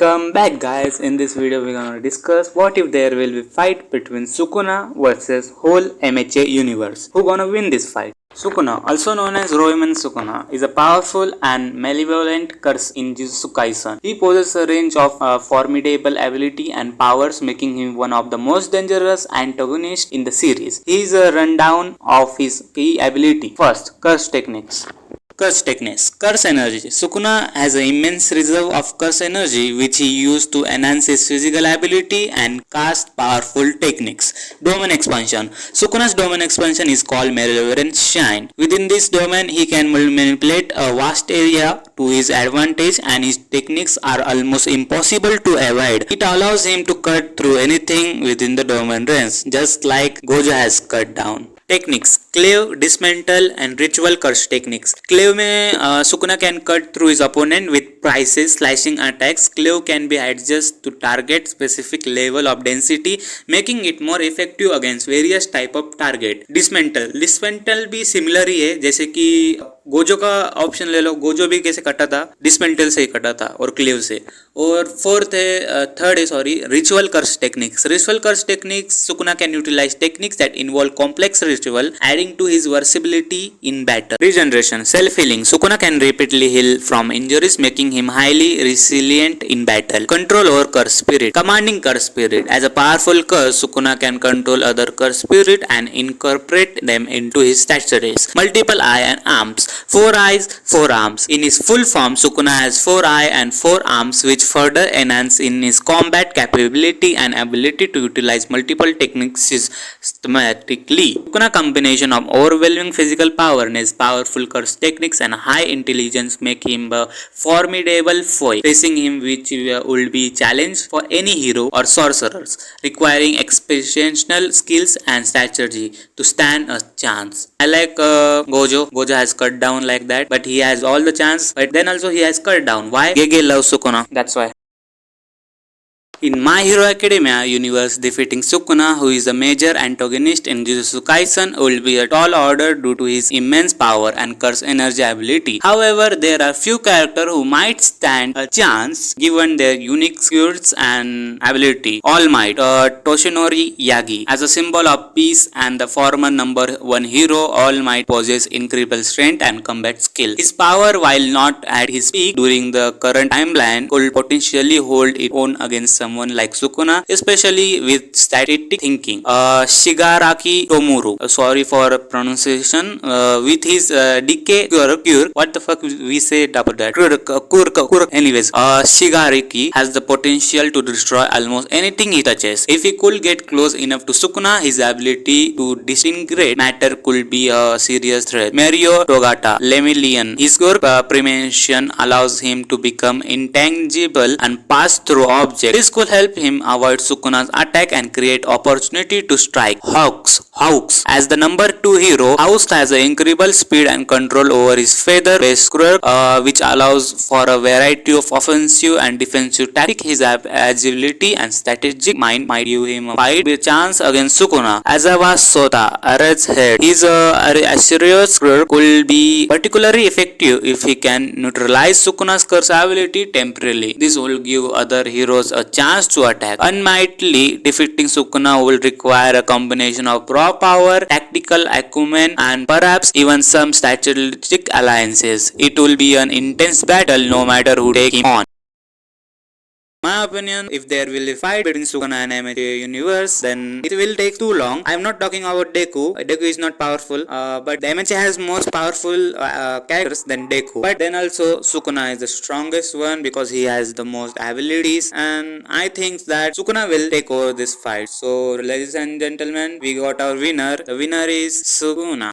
Welcome back guys. In this video we're gonna discuss what if there will be fight between Sukuna versus whole MHA universe. Who gonna win this fight? Sukuna, also known as Roiman Sukuna, is a powerful and malevolent curse in Jujutsu Kaisen. He possesses a range of formidable ability and powers, making him one of the most dangerous antagonists in the series. He is a rundown of his key ability. First, curse techniques. Curse techniques. Curse energy. Sukuna has an immense reserve of curse energy which he used to enhance his physical ability and cast powerful techniques. Domain expansion. Sukuna's domain expansion is called Malevolent Shine. Within this domain, he can manipulate a vast area to his advantage and his techniques are almost impossible to avoid. It allows him to cut through anything within the domain range, just like Gojo has cut down. Techniques. Cleave, dismantle and ritual curse techniques. Cleave में Sukuna can cut through his opponent with precise slashing attacks. Cleave can be adjusted to target specific level of density, making it more effective against various type of target. Dismantle. Dismantle भी similar ही है, जैसे कि Gojo का option ले लो. Gojo भी कैसे कटा था, डिसमेंटल से ही कटा था और क्लेव से. और थर्ड है ritual curse techniques. Ritual curse techniques, Sukuna can utilise techniques that involve complex ritual adding to his versatility in battle. Regeneration. Self healing. Sukuna can repeatedly heal from injuries, making him highly resilient in battle. Control over curse spirit. Commanding curse spirit. As a powerful curse, Sukuna can control other curse spirit and incorporate them into his statues. Multiple eye and arms. 4 eyes, 4 arms. In his full form, Sukuna has 4 eyes and 4 arms, which further enhance in his combat capability and ability to utilize multiple techniques systematically. Sukuna combination of overwhelming physical power and his powerful curse techniques and high intelligence make him a formidable foe. Facing him which would be challenge for any hero or sorcerers, requiring exceptional skills and strategy to stand a chance. I like Gojo. Gojo has cut down like that, but he has all the chance, but then also he has cut down. Why? Gege loves Sukuna. That's why. In My Hero Academia universe, defeating Sukuna, who is a major antagonist in Jujutsu Kaisen, will be a tall order due to his immense power and curse energy ability. However, there are few characters who might stand a chance given their unique skills and ability. All Might. Toshinori Yagi. As a symbol of peace and the former number 1 hero, All Might possesses incredible strength and combat skill. His power, while not at his peak during the current timeline, could potentially hold its own against someone like Sukuna, especially with static thinking. Shigaraki Tomuru, sorry for pronunciation, with his decay cure, what the fuck we say about that? Anyways, Shigaraki has the potential to destroy almost anything he touches. If he could get close enough to Sukuna, his ability to disintegrate matter could be a serious threat. Mario Togata, Lemillion, his cure premonition allows him to become intangible and pass through objects. This could help him avoid Sukuna's attack and create opportunity to strike. Hawks. As the number 2 hero, Hawks has an incredible speed and control over his feather-based quirk, which allows for a variety of offensive and defensive tactics. His agility and strategic mind might give him a fight with chance against Sukuna. Azawa Sota, Aret's head. His Asurious quirk could be particularly effective if he can neutralize Sukuna's curse ability temporarily. This will give other heroes a chance to attack. Unmightly defeating Sukuna will require a combination of raw power, tactical acumen, and perhaps even some strategic alliances. It will be an intense battle no matter who take him on. My opinion, if there will be a fight between Sukuna and MHA universe, then it will take too long. I am not talking about Deku. Deku is not powerful, but the MHA has most powerful characters than Deku. But then also Sukuna is the strongest one because he has the most abilities, and I think that Sukuna will take over this fight. So, ladies and gentlemen, we got our winner. The winner is Sukuna.